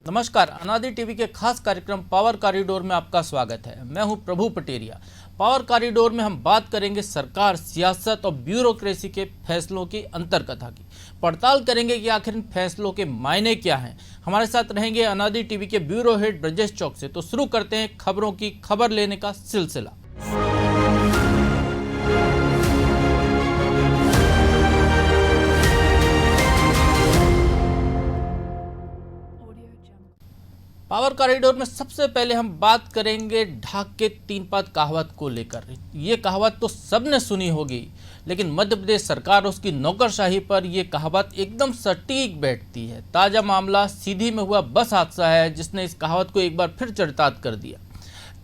नमस्कार, अनादि टीवी के खास कार्यक्रम पावर कॉरिडोर में आपका स्वागत है। मैं हूं प्रभु पटेरिया। पावर कॉरिडोर में हम बात करेंगे सरकार, सियासत और ब्यूरोक्रेसी के फैसलों की अंतर्कथा की। पड़ताल करेंगे कि आखिर इन फैसलों के मायने क्या हैं। हमारे साथ रहेंगे अनादि टीवी के ब्यूरो हेड ब्रजेश चौक से। तो शुरू करते हैं खबरों की खबर लेने का सिलसिला। पावर कॉरिडोर में सबसे पहले हम बात करेंगे ढाक के तीन पात कहावत को लेकर। ये कहावत तो सबने सुनी होगी, लेकिन मध्य प्रदेश सरकार और उसकी नौकरशाही पर यह कहावत एकदम सटीक बैठती है। ताज़ा मामला सीधी में हुआ बस हादसा है, जिसने इस कहावत को एक बार फिर चरितार्थ कर दिया।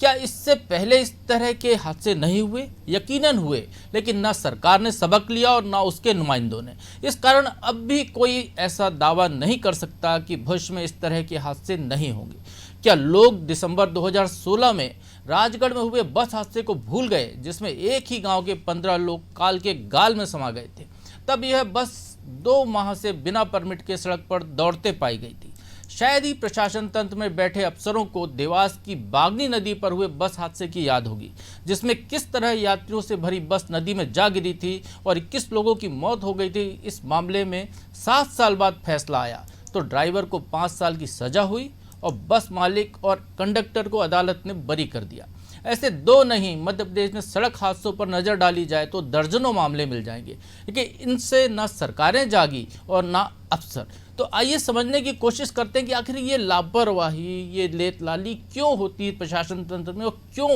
क्या इससे पहले इस तरह के हादसे नहीं हुए? यकीनन हुए, लेकिन ना सरकार ने सबक लिया और ना उसके नुमाइंदों ने। इस कारण अब भी कोई ऐसा दावा नहीं कर सकता कि भविष्य में इस तरह के हादसे नहीं होंगे। क्या लोग दिसंबर 2016 में राजगढ़ में हुए बस हादसे को भूल गए, जिसमें एक ही गांव के 15 लोग काल के गाल में समा गए थे? तब यह बस 2 माह से बिना परमिट के सड़क पर दौड़ते पाई गई थी। शायद ही प्रशासन तंत्र में बैठे अफसरों को देवास की बागनी नदी पर हुए बस हादसे की याद होगी, जिसमें किस तरह यात्रियों से भरी बस नदी में जा गिरी थी और 21 लोगों की मौत हो गई थी। इस मामले में 7 साल बाद फैसला आया तो ड्राइवर को 5 साल की सजा हुई और बस मालिक और कंडक्टर को अदालत ने बरी कर दिया। ऐसे 2 नहीं, मध्य प्रदेश में सड़क हादसों पर नज़र डाली जाए तो दर्जनों मामले मिल जाएंगे, लेकिन इनसे ना सरकारें जागी और ना अफसर। तो आइए समझने की कोशिश करते हैं कि आखिर ये लापरवाही, ये लेत लाली क्यों होती है प्रशासन तंत्र में, और क्यों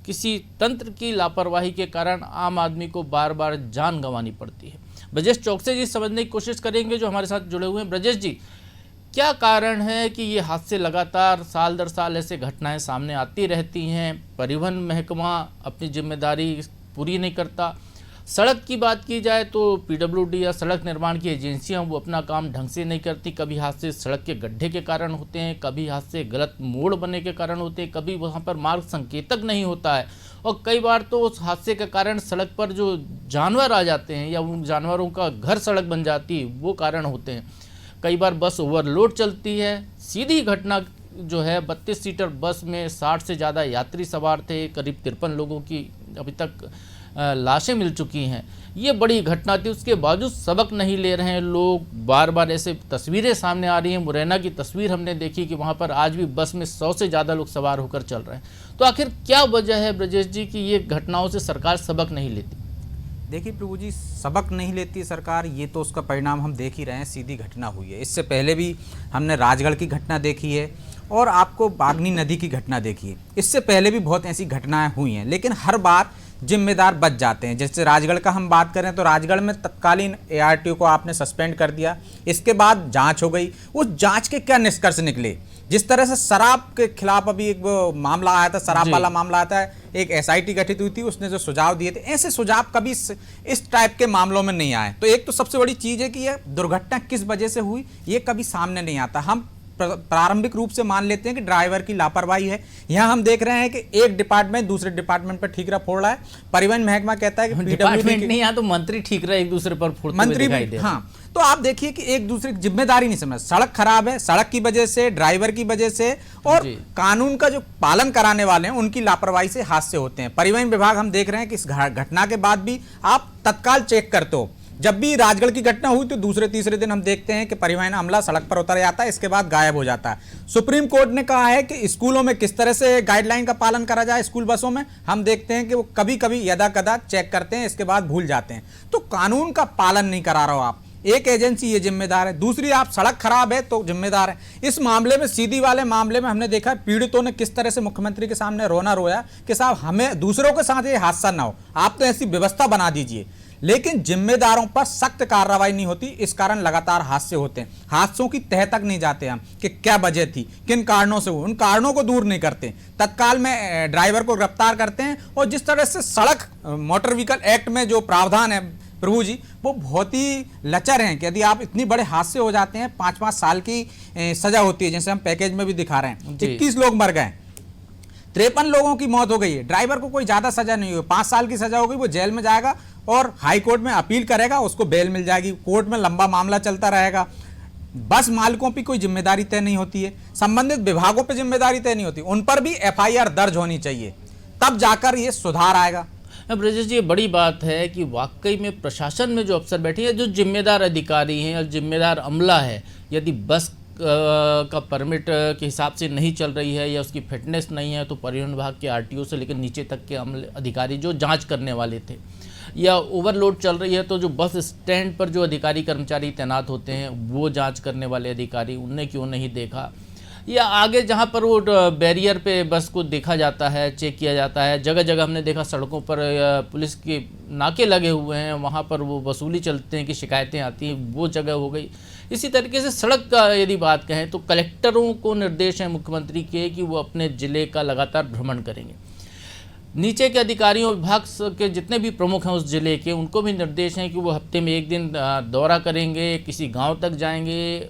किसी तंत्र की लापरवाही के कारण आम आदमी को बार बार जान गंवानी पड़ती है। ब्रजेश चौकसे जी समझने की कोशिश करेंगे, जो हमारे साथ जुड़े हुए हैं। ब्रजेश जी, क्या कारण है कि ये हादसे लगातार साल दर साल ऐसे घटनाएं सामने आती रहती हैं? परिवहन महकमा अपनी जिम्मेदारी पूरी नहीं करता। सड़क की बात की जाए तो पीडब्ल्यूडी या सड़क निर्माण की एजेंसियां वो अपना काम ढंग से नहीं करती। कभी हादसे सड़क के गड्ढे के कारण होते हैं, कभी हादसे गलत मोड़ बनने के कारण होते हैं, कभी वहां पर मार्ग संकेतक नहीं होता है, और कई बार तो उस हादसे के कारण सड़क पर जो जानवर आ जाते हैं या उन जानवरों का घर सड़क बन जाती है, वो कारण होते हैं। कई बार बस ओवरलोड चलती है। सीधी घटना जो है 32 सीटर बस में 60 से ज़्यादा यात्री सवार थे। करीब 53 लोगों की अभी तक लाशें मिल चुकी हैं। ये बड़ी घटना थी, उसके बावजूद सबक नहीं ले रहे हैं लोग। बार बार ऐसे तस्वीरें सामने आ रही हैं। मुरैना की तस्वीर हमने देखी कि वहाँ पर आज भी बस में 100 से ज़्यादा लोग सवार होकर चल रहे हैं। तो आखिर क्या वजह है ब्रजेश जी कि ये घटनाओं से सरकार सबक नहीं लेती? देखिए प्रभु जी, सबक नहीं लेती सरकार, ये तो उसका परिणाम हम देख ही रहे हैं। सीधी घटना हुई है। इससे पहले भी हमने राजगढ़ की घटना देखी है और आपको बागनी नदी की घटना देखी है। इससे पहले भी बहुत ऐसी घटनाएं हुई हैं, लेकिन हर बार जिम्मेदार बच जाते हैं। जैसे राजगढ़ का हम बात करें तो राजगढ़ में तत्कालीन एआरटीओ को आपने सस्पेंड कर दिया। इसके बाद जांच हो गई। उस जांच के क्या निष्कर्ष निकले? जिस तरह से शराब के खिलाफ अभी एक मामला आया था, शराब वाला मामला आता है, एक एसआईटी गठित हुई थी, उसने जो सुझाव दिए थे, ऐसे सुझाव कभी इस टाइप के मामलों में नहीं आए। तो एक तो सबसे बड़ी चीज है कि यह दुर्घटना किस वजह से हुई, ये कभी सामने नहीं आता। हम प्रारंभिक रूप से मान लेते हैं कि ड्राइवर की लापरवाही है। यहाँ हम देख रहे हैं कि एक डिपार्टमेंट दूसरे डिपार्टमेंट पर ठीकरा फोड़ रहा है। परिवहन महकमा कहता है कि डिपार्टमेंट नहीं, यहाँ तो मंत्री ठीकरा एक दूसरे पर फोड़ते हुए दिखाई दे रहे हैं। हाँ, तो आप देखिए कि एक दूसरे की जिम्मेदारी नहीं समझ। सड़क खराब है, सड़क की वजह से, ड्राइवर की वजह से और कानून का जो पालन कराने वाले हैं उनकी लापरवाही से हादसे होते हैं। परिवहन विभाग हम देख रहे हैं कि इस घटना के बाद भी आप तत्काल चेक करते हो। जब भी राजगढ़ की घटना हुई तो दूसरे तीसरे दिन हम देखते हैं कि परिवहन अमला सड़क पर उतर जाता है, इसके बाद गायब हो जाता है। सुप्रीम कोर्ट ने कहा है कि स्कूलों में किस तरह से गाइडलाइन का पालन करा जाए। स्कूल बसों में हम देखते हैं कि वो कभी कभी यदा कदा चेक करते हैं, इसके बाद भूल जाते हैं। तो कानून का पालन नहीं करा रहे हो आप। एक एजेंसी ये जिम्मेदार है, दूसरी आप सड़क खराब है तो जिम्मेदार है। इस मामले में, सीधी वाले मामले में हमने देखा पीड़ितों ने किस तरह से मुख्यमंत्री के सामने रोना रोया कि साहब हमें दूसरों के साथ ये हादसा ना हो, आप तो ऐसी व्यवस्था बना दीजिए। लेकिन जिम्मेदारों पर सख्त कार्रवाई नहीं होती, इस कारण लगातार हादसे होते हैं। हादसों की तह तक नहीं जाते हम कि क्या वजह थी, किन कारणों से हुई, उन कारणों को दूर नहीं करते। तत्काल में ड्राइवर को गिरफ्तार करते हैं। और जिस तरह से सड़क मोटर व्हीकल एक्ट में जो प्रावधान है प्रभु जी, वो बहुत ही लचर हैं कि यदि आप इतनी बड़े हादसे हो जाते हैं, 5-5 साल की सजा होती है। जैसे हम पैकेज में भी दिखा रहे हैं, 21 लोग मर गए, 53 लोगों की मौत हो गई है। ड्राइवर को कोई ज्यादा सजा नहीं हुई, 5 साल की सजा हो गई, वो जेल में जाएगा और हाई कोर्ट में अपील करेगा, उसको बेल मिल जाएगी। कोर्ट में लंबा मामला चलता रहेगा। बस मालिकों की कोई जिम्मेदारी तय नहीं होती है, संबंधित विभागों पर जिम्मेदारी तय नहीं होती, उन पर भी एफआईआर दर्ज होनी चाहिए, तब जाकर ये सुधार आएगा। अब ब्रजेश जी, ये बड़ी बात है कि वाकई में प्रशासन में जो अफसर बैठे हैं, जो जिम्मेदार अधिकारी हैं या जिम्मेदार अमला है, यदि बस का परमिट के हिसाब से नहीं चल रही है या उसकी फिटनेस नहीं है, तो परिवहन विभाग के आरटीओ से लेकर नीचे तक के अमले अधिकारी जो जांच करने वाले थे, या ओवरलोड चल रही है तो जो बस स्टैंड पर जो अधिकारी कर्मचारी तैनात होते हैं वो जांच करने वाले अधिकारी, उनने क्यों नहीं देखा, या आगे जहां पर वो बैरियर पे बस को देखा जाता है, चेक किया जाता है, जगह जगह हमने देखा सड़कों पर पुलिस के नाके लगे हुए हैं, वहां पर वो वसूली चलते हैं कि शिकायतें आती हैं, वो जगह हो गई। इसी तरीके से सड़क का यदि बात कहें तो कलेक्टरों को निर्देश है मुख्यमंत्री के कि वो अपने ज़िले का लगातार भ्रमण करेंगे। नीचे के अधिकारियों विभाग के जितने भी प्रमुख हैं उस ज़िले के, उनको भी निर्देश हैं कि वो हफ्ते में एक दिन दौरा करेंगे, किसी गांव तक जाएंगे,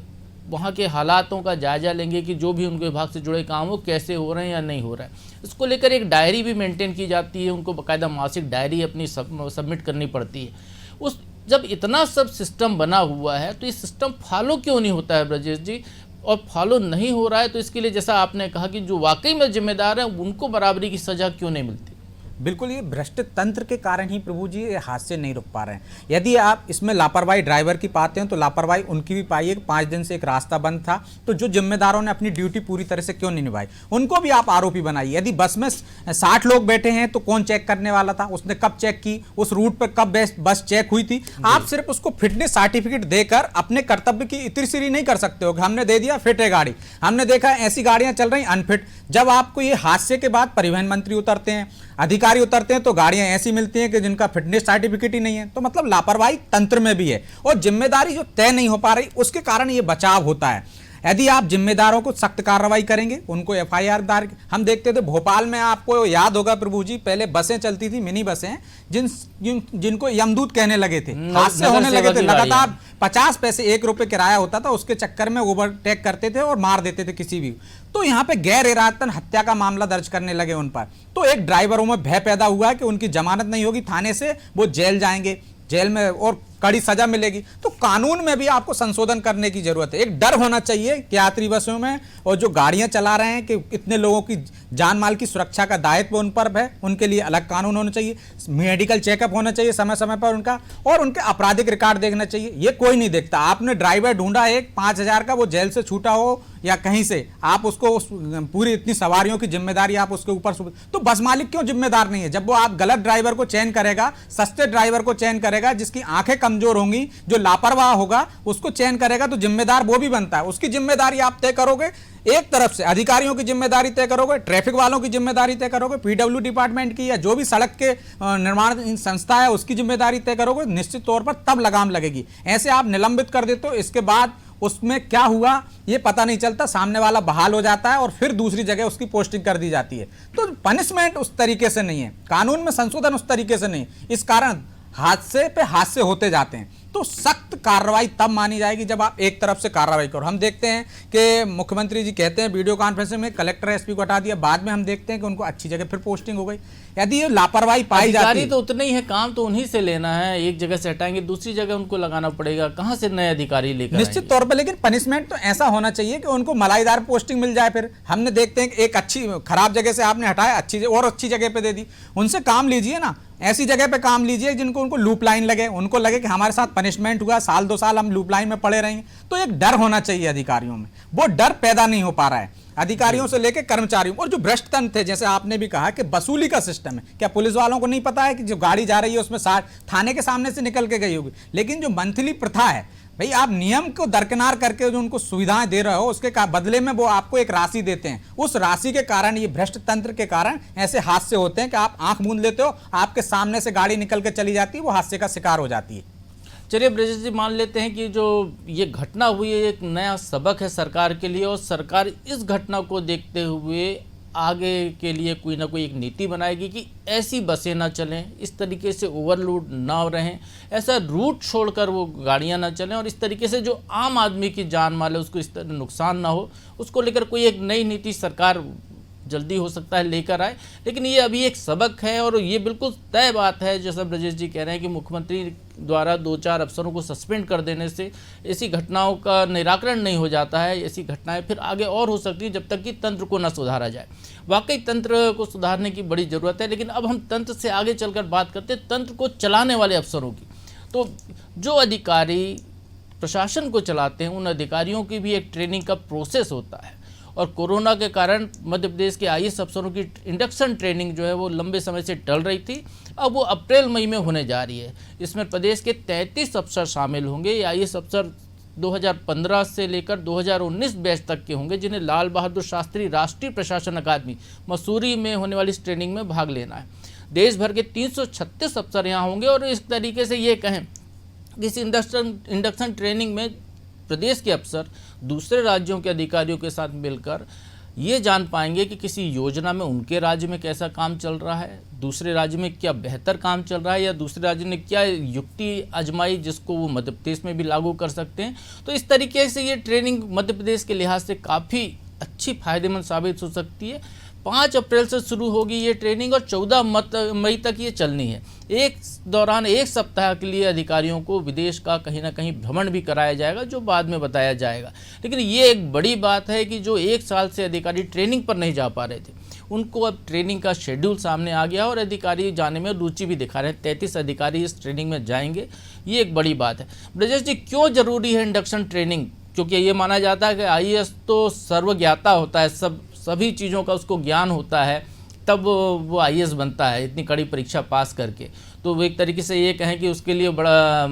वहाँ के हालातों का जायजा लेंगे कि जो भी उनके विभाग से जुड़े काम हो कैसे हो रहे हैं या नहीं हो रहा है। इसको लेकर एक डायरी भी मेंटेन की जाती है, उनको बाकायदा मासिक डायरी अपनी सबमिट करनी पड़ती है। उस जब इतना सब सिस्टम बना हुआ है तो ये सिस्टम फॉलो क्यों नहीं होता है ब्रजेश जी? और फॉलो नहीं हो रहा है तो इसके लिए जैसा आपने कहा कि जो वाकई में जिम्मेदार हैं उनको बराबरी की सजा क्यों नहीं मिलती? बिल्कुल, ये भ्रष्ट तंत्र के कारण ही प्रभु जी ये हादसे नहीं रुक पा रहे हैं। यदि आप इसमें लापरवाही ड्राइवर की पाते हैं तो लापरवाही उनकी भी पाई है कि 5 दिन से एक रास्ता बंद था, तो जो जिम्मेदारों ने अपनी ड्यूटी पूरी तरह से क्यों नहीं निभाई, उनको भी आप आरोपी बनाइए। यदि बस में 60 लोग बैठे हैं तो कौन चेक करने वाला था, उसने कब चेक की, उस रूट पर कब बस चेक हुई थी। आप सिर्फ उसको फिटनेस सर्टिफिकेट देकर अपने कर्तव्य की इतिश्री नहीं कर सकते हो कि हमने दे दिया फिट है गाड़ी, हमने देखा ऐसी गाड़ियां चल रही अनफिट। जब आपको ये हादसे के बाद परिवहन मंत्री उतरते हैं, अधिकारी उतरते हैं, तो गाड़ियां ऐसी मिलती हैं कि जिनका फिटनेस सर्टिफिकेट ही नहीं है। तो मतलब लापरवाही तंत्र में भी है और जिम्मेदारी जो तय नहीं हो पा रही उसके कारण ये बचाव होता है। यदि आप जिम्मेदारों को सख्त कार्रवाई करेंगे, उनको एफआईआर दायर, हम देखते थे भोपाल में, आपको याद होगा प्रभु जी, पहले बसें चलती थी, मिनी बसें, जिनको यमदूत कहने लगे थे, हादसे होने लगे थे, लगातार 50 पैसे 1 रुपए किराया होता था, उसके चक्कर में ओवरटेक करते थे और मार देते थे किसी भी। तो यहाँ पे गैर इरादतन हत्या का मामला दर्ज करने लगे उन पर। तो एक ड्राइवरों में भय पैदा हुआ है कि उनकी जमानत नहीं होगी थाने से, वो जेल जाएंगे, जेल में और कड़ी सजा मिलेगी। तो कानून में भी आपको संशोधन करने की जरूरत है। एक डर होना चाहिए कि यात्री बसों में और जो गाड़ियां चला रहे हैं कि इतने लोगों की जान माल की सुरक्षा का दायित्व उन पर है, उनके लिए अलग कानून होना चाहिए, मेडिकल चेकअप होना चाहिए समय समय पर उनका, और उनके आपराधिक रिकॉर्ड देखना चाहिए। ये कोई नहीं देखता। आपने ड्राइवर ढूंढा एक 5,000 का, वो जेल से छूटा हो या कहीं से, आप उसको पूरी इतनी सवारियों की जिम्मेदारी आप उसके ऊपर, तो बस मालिक क्यों जिम्मेदार नहीं है? जब वो आप गलत ड्राइवर को चयन करेगा, सस्ते ड्राइवर को चयन करेगा, जिसकी आंखें कमजोर होंगी, जो लापरवाह होगा, उसको चयन करेगा, तो जिम्मेदार वो भी बनता है। उसकी जिम्मेदारी आप तय करोगे, एक तरफ से अधिकारियों की जिम्मेदारी तय करोगे, ट्रैफिक वालों की जिम्मेदारी तय करोगे, पीडब्ल्यू डिपार्टमेंट की या जो भी सड़क के निर्माण संस्था है उसकी जिम्मेदारी तय करोगे, निश्चित तौर पर तब लगाम लगेगी। ऐसे आप निलंबित कर देते हो, इसके बाद उसमें क्या हुआ ये पता नहीं चलता, सामने वाला बहाल हो जाता है और फिर दूसरी जगह उसकी पोस्टिंग कर दी जाती है। तो पनिशमेंट उस तरीके से नहीं है, कानून में संशोधन उस तरीके से नहीं, इस कारण हादसे पे हादसे होते जाते हैं। तो सख्त कार्रवाई तब मानी जाएगी जब आप एक तरफ से कार्रवाई करो। हम देखते हैं कि मुख्यमंत्री जी कहते हैं वीडियो कॉन्फ्रेंसिंग में कलेक्टर एसपी को हटा दिया, बाद में हम देखते हैं कि उनको अच्छी जगह फिर पोस्टिंग हो गई। यदि ये लापरवाही पाई जाती है, तो उतना ही है, काम तो उन्हीं से लेना है, एक जगह से हटाएंगे दूसरी जगह उनको लगाना पड़ेगा, कहाँ से नए अधिकारी लेकर निश्चित तौर पर। लेकिन पनिशमेंट तो ऐसा होना चाहिए कि उनको मलाईदार पोस्टिंग मिल जाए। फिर हमने देखते हैं कि एक अच्छी खराब जगह से आपने हटाया, अच्छी और अच्छी जगह पे दे दी, उनसे काम लीजिए ना, ऐसी जगह पे काम लीजिए जिनको उनको लूप लाइन लगे, उनको लगे कि हमारे साथ पनिशमेंट हुआ, 1-2 साल हम लूप लाइन में पड़े रहेंगे। तो एक डर होना चाहिए अधिकारियों में, वो डर पैदा नहीं हो पा रहा है अधिकारियों से लेकर कर्मचारियों। और जो भ्रष्ट तंत्र थे, जैसे आपने भी कहा कि वसूली का सिस्टम है, क्या पुलिस वालों को नहीं पता है कि जो गाड़ी जा रही है उसमें थाने के सामने से निकल के गई होगी? लेकिन जो मंथली प्रथा है, भाई आप नियम को दरकिनार करके जो उनको सुविधाएं दे रहे हो, उसके बदले में वो आपको एक राशि देते हैं। उस राशि के कारण, ये भ्रष्ट तंत्र के कारण ऐसे हादसे होते हैं कि आप आंख मूंद लेते हो, आपके सामने से गाड़ी निकल के चली जाती है, वो हादसे का शिकार हो जाती है। चलिए ब्रजेश जी, मान लेते हैं कि जो ये घटना हुई है एक नया सबक है सरकार के लिए, और सरकार इस घटना को देखते हुए आगे के लिए कोई ना कोई एक नीति बनाएगी कि ऐसी बसें ना चलें, इस तरीके से ओवरलोड ना रहें, ऐसा रूट छोड़कर वो गाड़ियां ना चलें, और इस तरीके से जो आम आदमी की जान माल है उसको इस तरह नुकसान ना हो, उसको लेकर कोई एक नई नीति सरकार जल्दी हो सकता है लेकर आए। लेकिन ये अभी एक सबक है और ये बिल्कुल तय बात है, जैसा ब्रजेश जी कह रहे हैं कि मुख्यमंत्री द्वारा 2-4 अफसरों को सस्पेंड कर देने से ऐसी घटनाओं का निराकरण नहीं हो जाता है। ऐसी घटनाएं फिर आगे और हो सकती है जब तक कि तंत्र को न सुधारा जाए। वाकई तंत्र को सुधारने की बड़ी ज़रूरत है, लेकिन अब हम तंत्र से आगे चलकर बात करते हैं तंत्र को चलाने वाले अफसरों की। तो जो अधिकारी प्रशासन को चलाते हैं उन अधिकारियों की भी एक ट्रेनिंग का प्रोसेस होता है, और कोरोना के कारण मध्य प्रदेश के आईएएस अफसरों की इंडक्शन ट्रेनिंग जो है वो लंबे समय से टल रही थी। अब वो अप्रैल मई में होने जा रही है। इसमें प्रदेश के 33 अफसर शामिल होंगे। ये आईएएस अफसर 2015 से लेकर 2019 बैच तक के होंगे, जिन्हें लाल बहादुर शास्त्री राष्ट्रीय प्रशासन अकादमी मसूरी में होने वाली इस ट्रेनिंग में भाग लेना है। देश भर के 336 अफसर यहाँ होंगे। और इस तरीके से ये कहें कि इस इंडक्शन ट्रेनिंग में प्रदेश के अफसर दूसरे राज्यों के अधिकारियों के साथ मिलकर ये जान पाएंगे कि किसी योजना में उनके राज्य में कैसा काम चल रहा है, दूसरे राज्य में क्या बेहतर काम चल रहा है, या दूसरे राज्य ने क्या युक्ति आजमाई जिसको वो मध्य प्रदेश में भी लागू कर सकते हैं। तो इस तरीके से ये ट्रेनिंग मध्य प्रदेश के लिहाज से काफ़ी अच्छी फायदेमंद साबित हो सकती है। 5 अप्रैल से शुरू होगी ये ट्रेनिंग और 14 मई तक ये चलनी है। एक दौरान 1 सप्ताह के लिए अधिकारियों को विदेश का कहीं ना कहीं भ्रमण भी कराया जाएगा, जो बाद में बताया जाएगा। लेकिन ये एक बड़ी बात है कि जो 1 साल से अधिकारी ट्रेनिंग पर नहीं जा पा रहे थे, उनको अब ट्रेनिंग का शेड्यूल सामने आ गया और अधिकारी जाने में रुचि भी दिखा रहे हैं। 33 अधिकारी इस ट्रेनिंग में जाएंगे, ये एक बड़ी बात है। ब्रजेश जी, क्यों जरूरी है इंडक्शन ट्रेनिंग? क्योंकि ये माना जाता है कि आईएएस तो सर्वज्ञाता होता है, सभी चीज़ों का उसको ज्ञान होता है, तब वो आईएएस बनता है इतनी कड़ी परीक्षा पास करके। तो वो एक तरीके से ये कहें कि उसके लिए बड़ा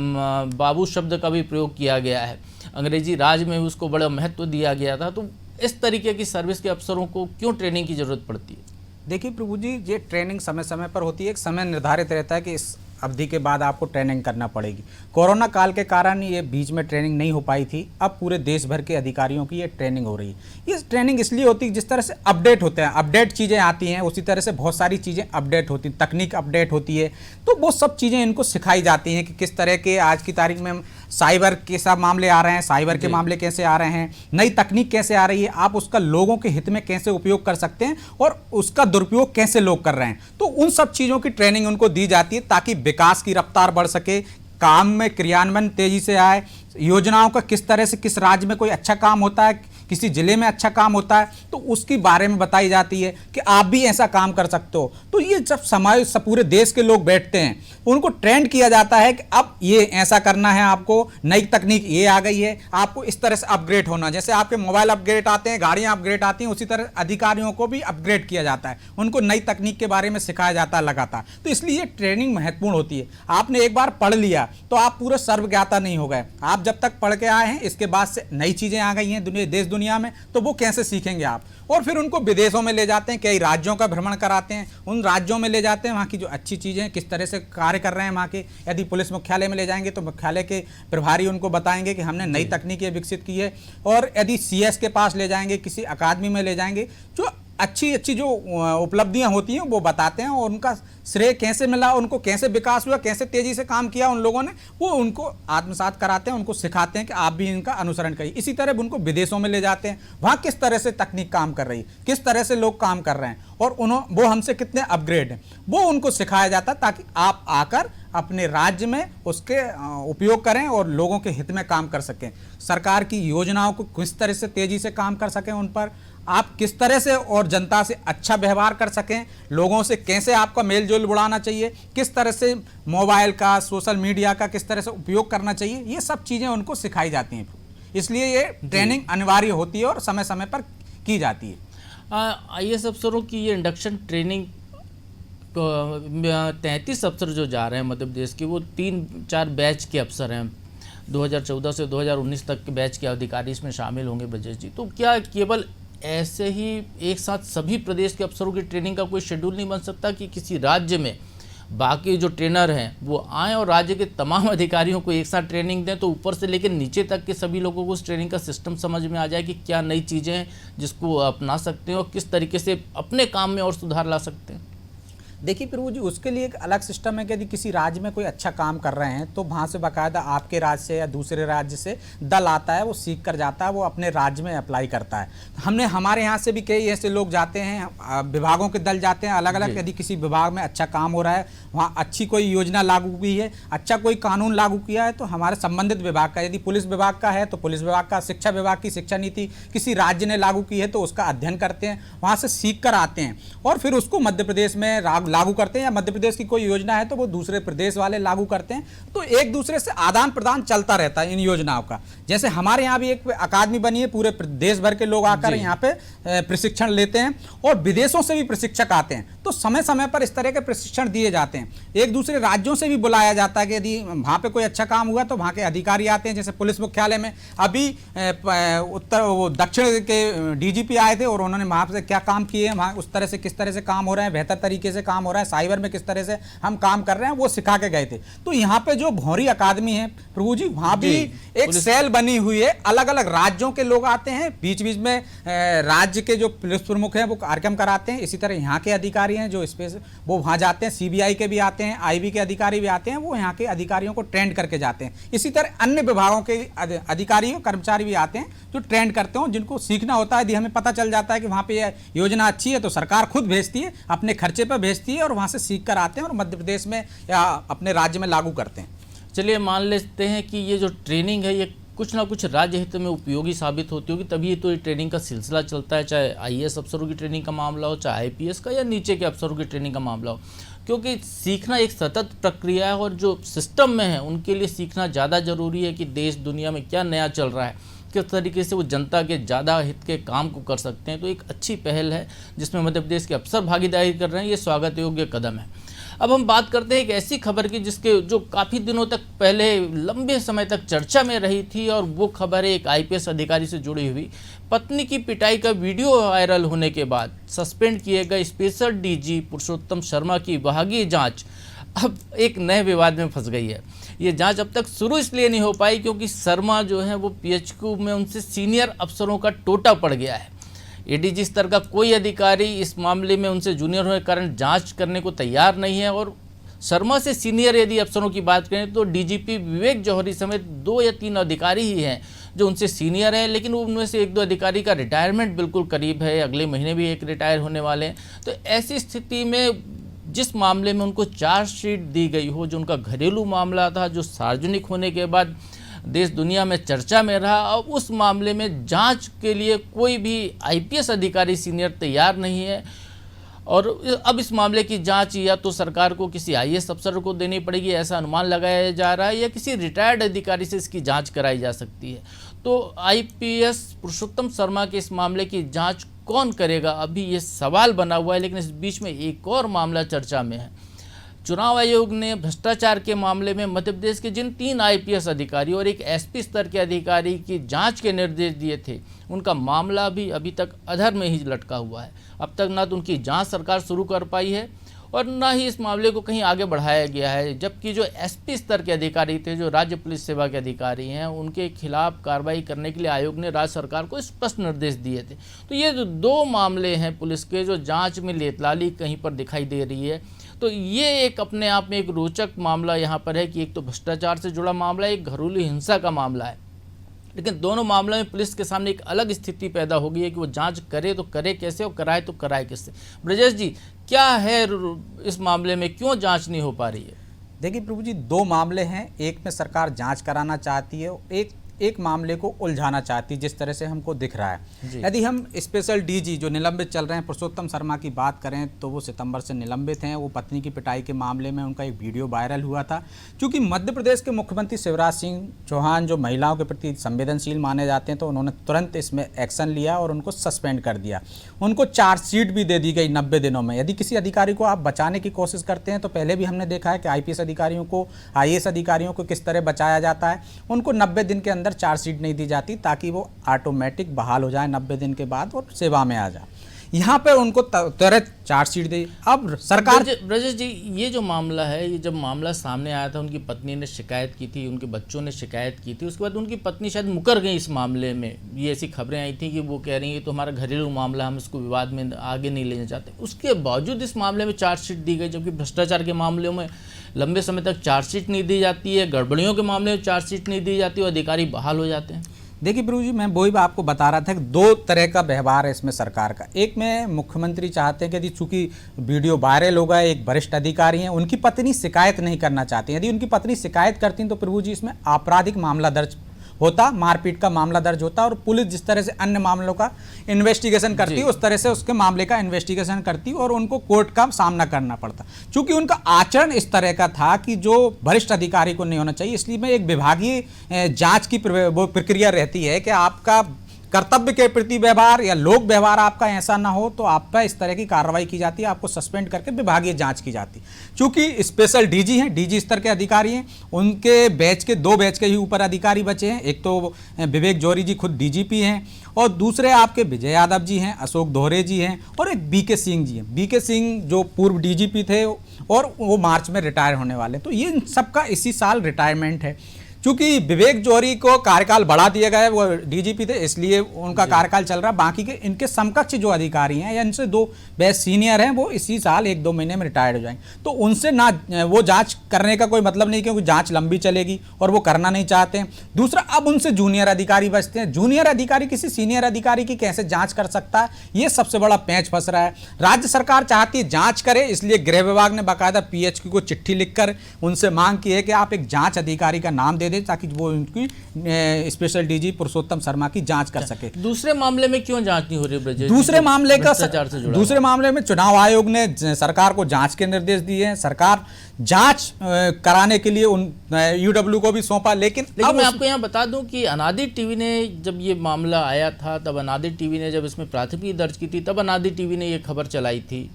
बाबू शब्द का भी प्रयोग किया गया है। अंग्रेजी राज में उसको बड़ा महत्व दिया गया था। तो इस तरीके की सर्विस के अफसरों को क्यों ट्रेनिंग की ज़रूरत पड़ती है? देखिए प्रभु जी, ये ट्रेनिंग समय समय पर होती है। एक समय निर्धारित रहता है कि इस अवधि के बाद आपको ट्रेनिंग करना पड़ेगी। कोरोना काल के कारण ये बीच में ट्रेनिंग नहीं हो पाई थी। अब पूरे देश भर के अधिकारियों की ये ट्रेनिंग हो रही है। ये ट्रेनिंग इसलिए होती है जिस तरह से अपडेट होते हैं, अपडेट चीज़ें आती हैं, उसी तरह से बहुत सारी चीज़ें अपडेट होती हैं, तकनीक अपडेट होती है। तो वो सब चीज़ें इनको सिखाई जाती हैं कि किस तरह के आज की तारीख में साइबर के सब मामले आ रहे हैं, साइबर के मामले कैसे आ रहे हैं, नई तकनीक कैसे आ रही है, आप उसका लोगों के हित में कैसे उपयोग कर सकते हैं और उसका दुरुपयोग कैसे लोग कर रहे हैं। तो उन सब चीज़ों की ट्रेनिंग उनको दी जाती है ताकि विकास की रफ्तार बढ़ सके, काम में क्रियान्वयन तेजी से आए, योजनाओं का किस तरह से किस राज्य में कोई अच्छा काम होता है, किसी जिले में अच्छा काम होता है, तो उसके बारे में बताई जाती है कि आप भी ऐसा काम कर सकते हो। तो ये जब समाज पूरे देश के लोग बैठते हैं, उनको ट्रेंड किया जाता है कि अब ये ऐसा करना है, आपको नई तकनीक ये आ गई है, आपको इस तरह से अपग्रेड होना। जैसे आपके मोबाइल अपग्रेड आते हैं, गाड़ियाँ अपग्रेड आती हैं, उसी तरह अधिकारियों को भी अपग्रेड किया जाता है, उनको नई तकनीक के बारे में सिखाया जाता है लगातार। तो इसलिए ये ट्रेनिंग महत्वपूर्ण होती है। आपने एक बार पढ़ लिया तो आप पूरे सर्वज्ञाता नहीं हो गए। आप जब तक पढ़ के आए हैं, इसके बाद से नई चीज़ें आ गई हैं देश दुनिया में, तो वो कैसे सीखेंगे आप? और फिर उनको विदेशों में ले जाते हैं, कई राज्यों का भ्रमण कराते हैं, उन राज्यों में ले जाते हैं, वहाँ की जो अच्छी चीज़ें किस तरह से कार्य कर रहे हैं वहाँ के। यदि पुलिस मुख्यालय में ले जाएंगे तो मुख्यालय के प्रभारी उनको बताएंगे कि हमने नई तकनीकें विकसित की है। और यदि सीएस के पास ले जाएंगे, किसी अकादमी में ले जाएंगे, जो अच्छी अच्छी जो उपलब्धियां होती हैं वो बताते हैं, और उनका श्रेय कैसे मिला, उनको कैसे विकास हुआ, कैसे तेजी से काम किया उन लोगों ने, वो उनको आत्मसात कराते हैं, उनको सिखाते हैं कि आप भी इनका अनुसरण करिए। इसी तरह उनको विदेशों में ले जाते हैं, वहाँ किस तरह से तकनीक काम कर रही है, किस तरह से लोग काम कर रहे हैं, और वो हमसे कितने अपग्रेड हैं, वो उनको सिखाया जाता है ताकि आप आकर अपने राज्य में उसके उपयोग करें और लोगों के हित में काम कर सकें। सरकार की योजनाओं को किस तरह से तेजी से काम कर सकें, उन पर आप किस तरह से और जनता से अच्छा व्यवहार कर सकें, लोगों से कैसे आपका मेल जोल बढ़ाना चाहिए, किस तरह से मोबाइल का, सोशल मीडिया का किस तरह से उपयोग करना चाहिए, ये सब चीज़ें उनको सिखाई जाती हैं। इसलिए ये ट्रेनिंग अनिवार्य होती है और समय समय पर की जाती है। आईएएस अफसरों की ये इंडक्शन ट्रेनिंग 33 अफसर जो जा रहे हैं मध्य प्रदेश की, वो 3-4 बैच के अफसर हैं। 2014 से 2019 तक के बैच के अधिकारी इसमें शामिल होंगे ब्रजेश जी। तो क्या केवल ऐसे ही एक साथ सभी प्रदेश के अफसरों की ट्रेनिंग का कोई शेड्यूल नहीं बन सकता कि किसी राज्य में बाकी जो ट्रेनर हैं वो आएँ और राज्य के तमाम अधिकारियों को एक साथ ट्रेनिंग दें, तो ऊपर से लेकर नीचे तक के सभी लोगों को उस ट्रेनिंग का सिस्टम समझ में आ जाए कि क्या नई चीज़ें हैं जिसको अपना सकते हैं और किस तरीके से अपने काम में और सुधार ला सकते हैं? देखिए प्रभु जी, उसके लिए एक अलग सिस्टम है कि यदि किसी राज्य में कोई अच्छा काम कर रहे हैं तो वहाँ से बाकायदा आपके राज्य से या दूसरे राज्य से दल आता है, वो सीख कर जाता है, वो अपने राज्य में अप्लाई करता है। हमने हमारे यहाँ से भी कई ऐसे लोग जाते हैं, विभागों के दल जाते हैं अलग अलग। यदि किसी विभाग में अच्छा काम हो रहा है, वहाँ अच्छी कोई योजना लागू हुई है, अच्छा कोई कानून लागू किया है, तो हमारे संबंधित विभाग का, यदि पुलिस विभाग का है तो पुलिस विभाग का, शिक्षा विभाग की शिक्षा नीति किसी राज्य ने लागू की है तो उसका अध्ययन करते हैं, वहाँ से सीख कर आते हैं और फिर उसको मध्य प्रदेश में लागू करते हैं, या मध्य प्रदेश की कोई योजना है तो वो दूसरे प्रदेश वाले लागू करते हैं। तो एक दूसरे से आदान प्रदान चलता रहता है इन योजनाओं का। जैसे हमारे यहाँ भी एक अकादमी बनी है, पूरे देश भर के लोग आकर यहाँ पे प्रशिक्षण लेते हैं और विदेशों से भी प्रशिक्षक आते हैं। तो समय समय पर इस तरह के प्रशिक्षण दिए जाते हैं। एक दूसरे राज्यों से भी बुलाया जाता है कि यदि वहाँ पे कोई अच्छा काम हुआ तो वहाँ के अधिकारी आते हैं। जैसे पुलिस मुख्यालय में अभी दक्षिण के डीजीपी आए थे और उन्होंने वहाँ से क्या काम किए हैं, वहाँ उस तरह से किस तरह से काम हो रहे हैं, बेहतर तरीके से काम हो रहा है, साइबर में किस तरह से हम काम कर रहे हैं, वो सिखा के गए थे। तो यहाँ पे जो भौरी अकादमी है प्रभु जी, वहाँ भी एक सेल बनी हुई है, अलग अलग राज्यों के लोग आते हैं, बीच बीच में राज्य के जो पुलिस प्रमुख हैं वो कार्यक्रम कराते हैं। इसी तरह यहाँ के अधिकारी हैं जो वो वहाँ जाते हैं, सीबीआई के भी आते हैं, आईबी के अधिकारी भी आते हैं, वो यहाँ के अधिकारियों को ट्रेंड करके जाते हैं। इसी तरह अन्य विभागों के अधिकारी कर्मचारी भी आते हैं जो ट्रेंड करते हो, जिनको सीखना होता है। यदि हमें पता चल जाता है कि वहाँ पे ये योजना अच्छी है तो सरकार खुद भेजती है, अपने खर्चे पर भेजती है और वहाँ से सीख कर आते हैं और मध्य प्रदेश में या अपने राज्य में लागू करते हैं। चलिए मान लेते हैं कि ये जो ट्रेनिंग है ये कुछ ना कुछ राज्य हित में उपयोगी साबित होती होगी, तभी तो ये ट्रेनिंग का सिलसिला चलता है, चाहे आईएएस अफसरों की ट्रेनिंग का मामला हो, चाहे आईपीएस का या नीचे के अफसरों की ट्रेनिंग का मामला हो। क्योंकि सीखना एक सतत प्रक्रिया है और जो सिस्टम में है उनके लिए सीखना ज़्यादा ज़रूरी है कि देश दुनिया में क्या नया चल रहा है, किस तरीके से वो जनता के ज़्यादा हित के काम को कर सकते हैं। तो एक अच्छी पहल है जिसमें मध्य प्रदेश के अफसर भागीदारी कर रहे हैं, ये स्वागत योग्य कदम है। अब हम बात करते हैं एक ऐसी खबर की जिसके जो काफ़ी दिनों तक पहले लंबे समय तक चर्चा में रही थी, और वो खबर है एक आईपीएस अधिकारी से जुड़ी हुई। पत्नी की पिटाई का वीडियो वायरल होने के बाद सस्पेंड किए गए स्पेशल डीजी पुरुषोत्तम शर्मा की विभागीय जांच अब एक नए विवाद में फंस गई है। ये जांच अब तक शुरू इसलिए नहीं हो पाई क्योंकि शर्मा जो है वो पीएचक्यू में उनसे सीनियर अफसरों का टोटा पड़ गया है। एडीजी स्तर का कोई अधिकारी इस मामले में उनसे जूनियर होने के कारण जांच करने को तैयार नहीं है। और शर्मा से सीनियर यदि अफसरों की बात करें तो डीजीपी विवेक जौहरी समेत 2 या 3 अधिकारी ही हैं जो उनसे सीनियर हैं, लेकिन उनमें से 1-2 अधिकारी का रिटायरमेंट बिल्कुल करीब है, अगले महीने भी एक रिटायर होने वाले हैं। तो ऐसी स्थिति में जिस मामले में उनको चार्जशीट दी गई हो, जो उनका घरेलू मामला था, जो सार्वजनिक होने के बाद देश दुनिया में चर्चा में रहा, और उस मामले में जांच के लिए कोई भी आईपीएस अधिकारी सीनियर तैयार नहीं है। और अब इस मामले की जांच या तो सरकार को किसी आईएएस अफसर को देनी पड़ेगी, ऐसा अनुमान लगाया जा रहा है, या किसी रिटायर्ड अधिकारी से इसकी जांच कराई जा सकती है। तो आईपीएस पुरुषोत्तम शर्मा के इस मामले की जांच कौन करेगा, अभी ये सवाल बना हुआ है। लेकिन इस बीच में एक और मामला चर्चा में है। चुनाव आयोग ने भ्रष्टाचार के मामले में मध्य प्रदेश के जिन 3 आईपीएस अधिकारी और एक एसपी स्तर के अधिकारी की जांच के निर्देश दिए थे, उनका मामला भी अभी तक अधर में ही लटका हुआ है। अब तक ना तो उनकी जांच सरकार शुरू कर पाई है और ना ही इस मामले को कहीं आगे बढ़ाया गया है। जबकि जो एसपी स्तर के अधिकारी थे, जो राज्य पुलिस सेवा के अधिकारी हैं, उनके खिलाफ कार्रवाई करने के लिए आयोग ने राज्य सरकार को स्पष्ट निर्देश दिए थे। तो ये जो 2 मामले हैं पुलिस के, जो जांच में लेतलाली कहीं पर दिखाई दे रही है, तो ये एक अपने आप में एक रोचक मामला यहाँ पर है कि एक तो भ्रष्टाचार से जुड़ा मामला है, एक घरेलू हिंसा का मामला है। लेकिन दोनों मामलों में पुलिस के सामने एक अलग स्थिति पैदा हो गई है कि वो जांच करे तो करे कैसे और कराए तो कराए किससे। ब्रजेश जी, क्या है इस मामले में, क्यों जांच नहीं हो पा रही है? देखिए प्रभु जी, 2 मामले हैं। एक में सरकार जांच कराना चाहती है, एक मामले को उलझाना चाहती है, जिस तरह से हमको दिख रहा है। यदि हम स्पेशल डीजी जो निलंबित चल रहे हैं पुरुषोत्तम शर्मा की बात करें तो वो सितंबर से निलंबित हैं। वो पत्नी की पिटाई के मामले में उनका एक वीडियो वायरल हुआ था। क्योंकि मध्य प्रदेश के मुख्यमंत्री शिवराज सिंह चौहान जो महिलाओं के प्रति संवेदनशील माने जाते हैं, तो उन्होंने तुरंत इसमें एक्शन लिया और उनको सस्पेंड कर दिया। उनको चार्जशीट भी दे दी गई 90 दिनों में। यदि किसी अधिकारी को आप बचाने की कोशिश करते हैं तो पहले भी हमने देखा है कि आईपीएस अधिकारियों को, आईएएस अधिकारियों को किस तरह बचाया जाता है। उनको 90 दिन के अंदर चार्जशीट नहीं दी जाती ताकि वो ऑटोमेटिक बहाल हो जाए 90 दिन के बाद और सेवा में आ जाए। यहाँ पर उनको त्वरित चार्जशीट दी। अब सरकार ब्रजेश जी, ये जो मामला है, ये जब मामला सामने आया था, उनकी पत्नी ने शिकायत की थी, उनके बच्चों ने शिकायत की थी, उसके बाद उनकी पत्नी शायद मुकर गई इस मामले में। ये ऐसी खबरें आई थी कि वो कह रही है तो हमारा घरेलू मामला, हम इसको विवाद में आगे नहीं लेना चाहते। उसके बावजूद इस मामले में चार्जशीट दी गई, जबकि भ्रष्टाचार के मामलों में लंबे समय तक चार्जशीट नहीं दी जाती है, गड़बड़ियों के मामले में चार्जशीट नहीं दी जाती और अधिकारी बहाल हो जाते हैं। देखिए प्रभु जी, मैं वही आपको बता रहा था कि दो तरह का व्यवहार है इसमें सरकार का। एक में मुख्यमंत्री चाहते हैं कि यदि चूंकि वीडियो वायरल हो गया, एक वरिष्ठ अधिकारी हैं, उनकी पत्नी शिकायत नहीं करना चाहती। यदि उनकी पत्नी शिकायत करती तो प्रभु जी इसमें आपराधिक मामला दर्ज होता, मारपीट का मामला दर्ज होता, और पुलिस जिस तरह से अन्य मामलों का इन्वेस्टिगेशन करती उस तरह से उसके मामले का इन्वेस्टिगेशन करती और उनको कोर्ट का सामना करना पड़ता। चूंकि उनका आचरण इस तरह का था कि जो वरिष्ठ अधिकारी को नहीं होना चाहिए, इसलिए में एक विभागीय जांच की प्रक्रिया रहती है कि आपका कर्तव्य के प्रति व्यवहार या लोक व्यवहार आपका ऐसा ना हो तो आप पर इस तरह की कार्रवाई की जाती है, आपको सस्पेंड करके विभागीय जांच की जाती। चूंकि स्पेशल डीजी हैं, डीजी स्तर के अधिकारी हैं, उनके बैच के 2 बैच के ही ऊपर अधिकारी बचे हैं। एक तो विवेक जौहरी जी खुद डीजीपी हैं, और दूसरे आपके विजय यादव जी हैं, अशोक दोहरे जी हैं, और एक बीके सिंह जी हैं। बीके सिंह जो पूर्व डीजीपी थे और वो मार्च में रिटायर होने वाले, तो ये सबका इसी साल रिटायरमेंट है। चूंकि विवेक जौहरी को कार्यकाल बढ़ा दिया गया है, वो डीजीपी थे इसलिए उनका कार्यकाल चल रहा, बाकी के इनके समकक्ष जो अधिकारी हैं या इनसे 2 बैच सीनियर हैं, वो इसी साल 1-2 महीने में रिटायर्ड हो जाएंगे। तो उनसे ना वो जांच करने का कोई मतलब नहीं, क्योंकि जांच लंबी चलेगी और वो करना नहीं चाहते हैं। दूसरा, अब उनसे जूनियर अधिकारी बचते हैं। जूनियर अधिकारी किसी सीनियर अधिकारी की कैसे जाँच कर सकता है, ये सबसे बड़ा पैंच फंस रहा है। राज्य सरकार चाहती है जाँच करे, इसलिए गृह विभाग ने बाकायदा PHQ को चिट्ठी लिखकर उनसे मांग की है कि आप एक जाँच अधिकारी का नाम दे दें ताकि वो उनकी स्पेशल डीजी पुरुषोत्तम शर्मा की जांच कर सके। दूसरे मामले में क्यों जांच नहीं हो रही ब्रजेश? दूसरे मामले में चुनाव आयोग ने सरकार को जांच के निर्देश दिए हैं। सरकार जांच कराने के लिए उन UW को भी सौंपा, लेकिन मैं आपको यहाँ बता दूं कि अनादि टीवी ने जब ये मामला आया था, तब अनादि टीवी ने जब इसमें प्राथमिकी दर्ज की थी, तब अनादि टीवी ने ये खबर चलाई थी,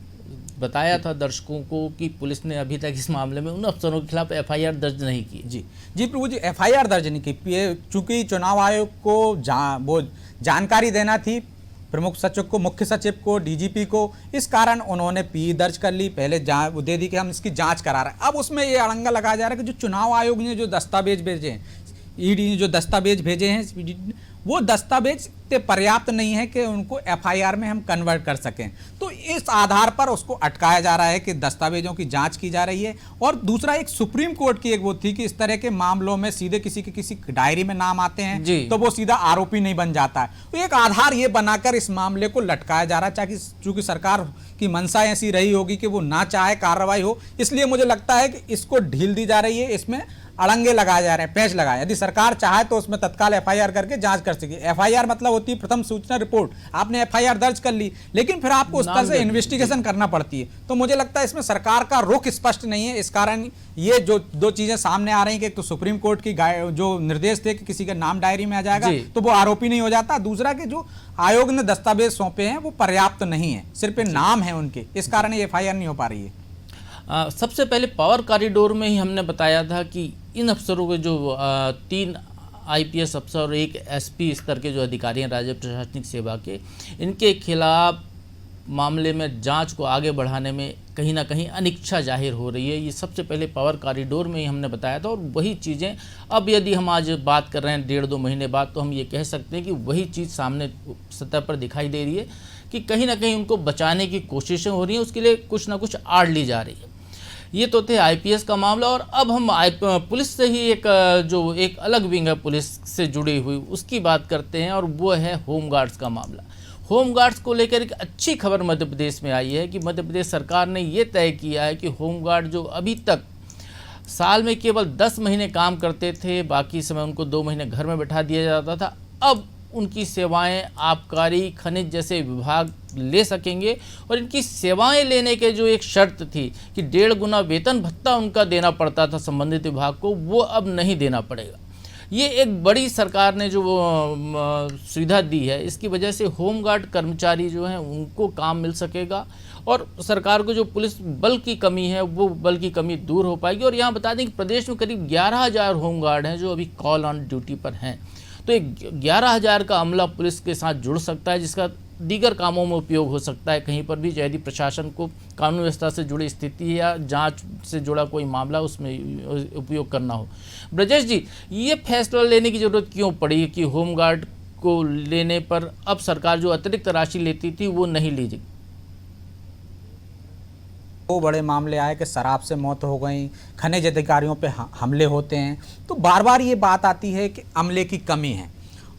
बताया था दर्शकों को कि पुलिस ने अभी तक इस मामले में उन अफसरों के खिलाफ FIR दर्ज नहीं की। जी प्रभु जी, FIR दर्ज नहीं की, चूंकि चुनाव आयोग को वो जानकारी देना थी प्रमुख सचिव को, मुख्य सचिव को, DGP को, इस कारण उन्होंने PE दर्ज कर ली, पहले दे दी कि हम इसकी जांच करा रहे हैं। अब उसमें ये अड़ंगा लगाया जा रहा है कि जो चुनाव आयोग ने जो दस्तावेज भेजे हैं, ED ने जो दस्तावेज भेजे हैं, वो दस्तावेज पर्याप्त नहीं है कि उनको FIR में हम कन्वर्ट कर सकें। तो इस आधार पर उसको अटकाया जा रहा है कि दस्तावेजों की जांच की जा रही है। और दूसरा, एक सुप्रीम कोर्ट की एक वो थी कि इस तरह के मामलों में सीधे किसी डायरी में नाम आते हैं तो वो सीधा आरोपी नहीं बन जाता है। तो एक आधार ये बनाकर इस मामले को लटकाया जा रहा है, ताकि चूंकि सरकार की मंशा ऐसी रही होगी कि वो ना चाहे कार्रवाई हो, इसलिए मुझे लगता है कि इसको ढील दी जा रही है, इसमें अड़ंगे लगाए जा रहे हैं, पेंच लगाए। यदि सरकार चाहे तो उसमें तत्काल FIR करके जांच कर सके। FIR मतलब होती है प्रथम सूचना रिपोर्ट। आपने FIR दर्ज कर ली, लेकिन फिर आपको उस तरह से इन्वेस्टिगेशन करना पड़ती है। तो मुझे लगता है इसमें सरकार का रुख स्पष्ट नहीं है। इस कारण ये जो 2 चीजें सामने आ रही हैं कि एक तो सुप्रीम कोर्ट की जो निर्देश थे कि किसी का नाम डायरी में आ जाएगा तो वो आरोपी नहीं हो जाता, दूसरा कि जो आयोग ने दस्तावेज सौंपे हैं वो पर्याप्त नहीं है, सिर्फ नाम है उनके, इस कारण ये FIR नहीं हो पा रही है। सबसे पहले पावर कॉरिडोर में ही हमने बताया था कि इन अफसरों के जो 3 IPS अफसर और 1 SP स्तर के जो अधिकारी हैं राज्य प्रशासनिक सेवा के, इनके खिलाफ मामले में जांच को आगे बढ़ाने में कहीं ना कहीं अनिच्छा जाहिर हो रही है। ये सबसे पहले पावर कॉरिडोर में ही हमने बताया था, और वही चीज़ें अब यदि हम आज बात कर रहे हैं 1.5-2 महीने बाद, तो हम ये कह सकते हैं कि वही चीज़ सामने सतह पर दिखाई दे रही है कि कहीं ना कहीं उनको बचाने की कोशिशें हो रही हैं, उसके लिए कुछ ना कुछ आड़ ली जा रही है। ये तो थे IPS का मामला, और अब हम पुलिस से ही एक अलग विंग है पुलिस से जुड़ी हुई, उसकी बात करते हैं, और वो है होमगार्ड्स का मामला। होमगार्ड्स को लेकर एक अच्छी खबर मध्य प्रदेश में आई है कि मध्य प्रदेश सरकार ने ये तय किया है कि होमगार्ड जो अभी तक साल में केवल 10 महीने काम करते थे, बाकी समय उनको 2 महीने घर में बैठा दिया जाता था, अब उनकी सेवाएं आबकारी, खनिज जैसे विभाग ले सकेंगे। और इनकी सेवाएं लेने के जो एक शर्त थी कि 1.5 गुना वेतन भत्ता उनका देना पड़ता था संबंधित विभाग को, वो अब नहीं देना पड़ेगा। ये एक बड़ी सरकार ने जो सुविधा दी है, इसकी वजह से होमगार्ड कर्मचारी जो हैं उनको काम मिल सकेगा, और सरकार को जो पुलिस बल की कमी है वो बल की कमी दूर हो पाएगी। और यहाँ बता दें कि प्रदेश में करीब 11,000 होमगार्ड हैं जो अभी कॉल ऑन ड्यूटी पर हैं। तो एक 11,000 का अमला पुलिस के साथ जुड़ सकता है, जिसका दीगर कामों में उपयोग हो सकता है, कहीं पर भी यदि प्रशासन को कानून व्यवस्था से जुड़ी स्थिति या जांच से जुड़ा कोई मामला उसमें उपयोग करना हो। ब्रजेश जी, ये फैसला लेने की जरूरत क्यों पड़ी कि होमगार्ड को लेने पर अब सरकार जो अतिरिक्त राशि लेती थी वो नहीं लीजिए? दो बड़े मामले आए कि शराब से मौत हो गई, खनिज अधिकारियों पे हमले होते हैं, तो बार बार ये बात आती है कि अमले की कमी है।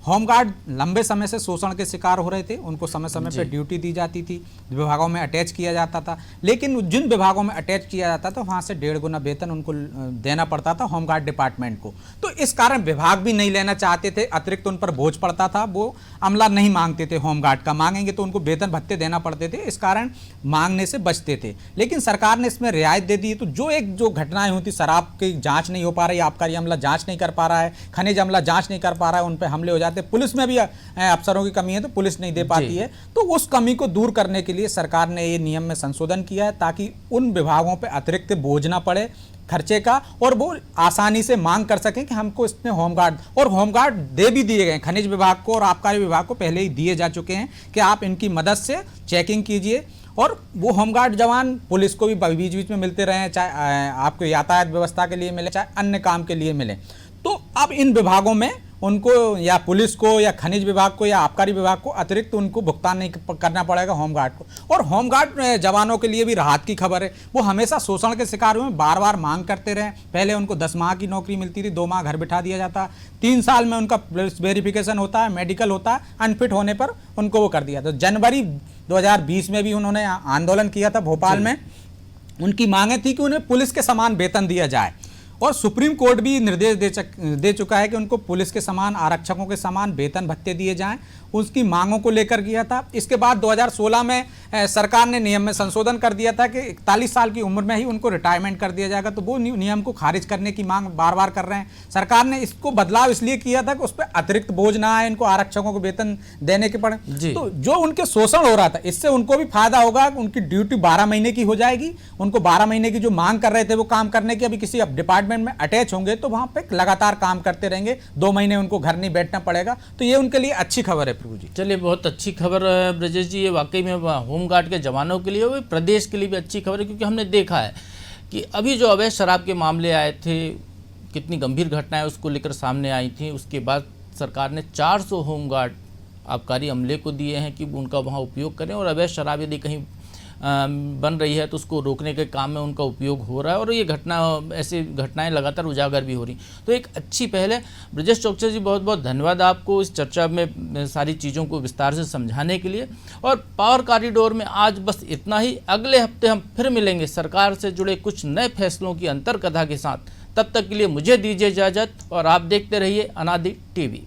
होमगार्ड लंबे समय से शोषण के शिकार हो रहे थे, उनको समय समय पे ड्यूटी दी जाती थी, विभागों में अटैच किया जाता था, लेकिन जिन विभागों में अटैच किया जाता था वहाँ से 1.5 गुना वेतन उनको देना पड़ता था होमगार्ड डिपार्टमेंट को। तो इस कारण विभाग भी नहीं लेना चाहते थे, अतिरिक्त उन पर बोझ पड़ता था, वो अमला नहीं मांगते थे होमगार्ड का, मांगेंगे तो उनको वेतन भत्ते देना पड़ते थे, इस कारण मांगने से बचते थे। लेकिन सरकार ने इसमें रियायत दे दी, तो जो घटनाएं हुई थी, शराब की जाँच नहीं हो पा रही, आबकारी अमला जाँच नहीं कर पा रहा है, खनिज अमला जाँच नहीं कर पा रहा है, उन पर हमले हो जाते, पुलिस में भी अफसरों की कमी है तो पुलिस नहीं दे पाती है, तो उस कमी को दूर करने के लिए सरकार ने ये नियम में संशोधन किया है ताकि उन विभागों पे अतिरिक्त बोझ ना पड़े खर्चे का, और वो आसानी से मांग कर सकें कि हमको इसमें होमगार्ड, और होमगार्ड दे भी दिए गए, खनिज विभाग को और आबकारी विभाग को पहले ही दिए जा चुके हैं कि आप इनकी मदद से चेकिंग कीजिए, और वो होमगार्ड जवान पुलिस को भी बीच बीच में मिलते रहे, चाहे आपको यातायात व्यवस्था के लिए मिले, चाहे अन्य काम के लिए मिले। तो अब इन विभागों में उनको या पुलिस को या खनिज विभाग को या आबकारी विभाग को अतिरिक्त उनको भुगतान नहीं करना पड़ेगा होमगार्ड को। और होमगार्ड जवानों के लिए भी राहत की खबर है, वो हमेशा शोषण के शिकार हुए, बार बार मांग करते रहे। पहले उनको 10 माह की नौकरी मिलती थी, 2 माह घर बिठा दिया जाता, 3 साल में उनका पुलिस वेरिफिकेशन होता है, मेडिकल होता है, अनफिट होने पर उनको वो कर दिया। तो जनवरी 2020 में भी उन्होंने आंदोलन किया था भोपाल में, उनकी मांगे थी कि उन्हें पुलिस के समान वेतन दिया जाए, और सुप्रीम कोर्ट भी निर्देश दे चुका है कि उनको पुलिस के समान, आरक्षकों के समान वेतन भत्ते दिए जाएं। उसकी मांगों को लेकर किया था। इसके बाद 2016 में सरकार ने नियम में संशोधन कर दिया था कि 41 साल की उम्र में ही उनको रिटायरमेंट कर दिया जाएगा, तो वो नियम को खारिज करने की मांग बार बार कर रहे हैं। सरकार ने इसको बदलाव इसलिए किया था कि उस पर अतिरिक्त बोझ ना आए, इनको आरक्षकों को वेतन देने के पड़े। तो जो उनके शोषण हो रहा था, इससे उनको भी फायदा होगा, उनकी ड्यूटी 12 महीने की हो जाएगी, उनको 12 महीने की जो मांग कर रहे थे वो काम करने की, अभी किसी डिपार्टमेंट में अटैच होंगे तो वहां पे लगातार काम करते रहेंगे, 2 महीने उनको घर नहीं बैठना पड़ेगा, तो ये उनके लिए अच्छी खबर है प्रभु जी। चलिए, बहुत अच्छी खबर है ब्रजेश जी, ये वाकई में होमगार्ड के जवानों के लिए, वो प्रदेश के लिए भी अच्छी खबर है, क्योंकि हमने देखा है कि अभी जो अवैध शराब के मामले आए थे, कितनी गंभीर घटनाएं उसको लेकर सामने आई थी, उसके बाद सरकार ने 400 होमगार्ड आबकारी अमले को दिए हैं कि उनका वहाँ उपयोग करें, और अवैध शराब यदि कहीं बन रही है तो उसको रोकने के काम में उनका उपयोग हो रहा है, और ये ऐसी घटनाएं लगातार उजागर भी हो रही, तो एक अच्छी पहल है। ब्रजेश चौकसी जी, बहुत बहुत धन्यवाद आपको इस चर्चा में सारी चीज़ों को विस्तार से समझाने के लिए। और पावर कॉरिडोर में आज बस इतना ही, अगले हफ्ते हम फिर मिलेंगे सरकार से जुड़े कुछ नए फैसलों की अंतर्कथा के साथ। तब तक के लिए मुझे दीजिए इजाज़त, और आप देखते रहिए अनादि टीवी।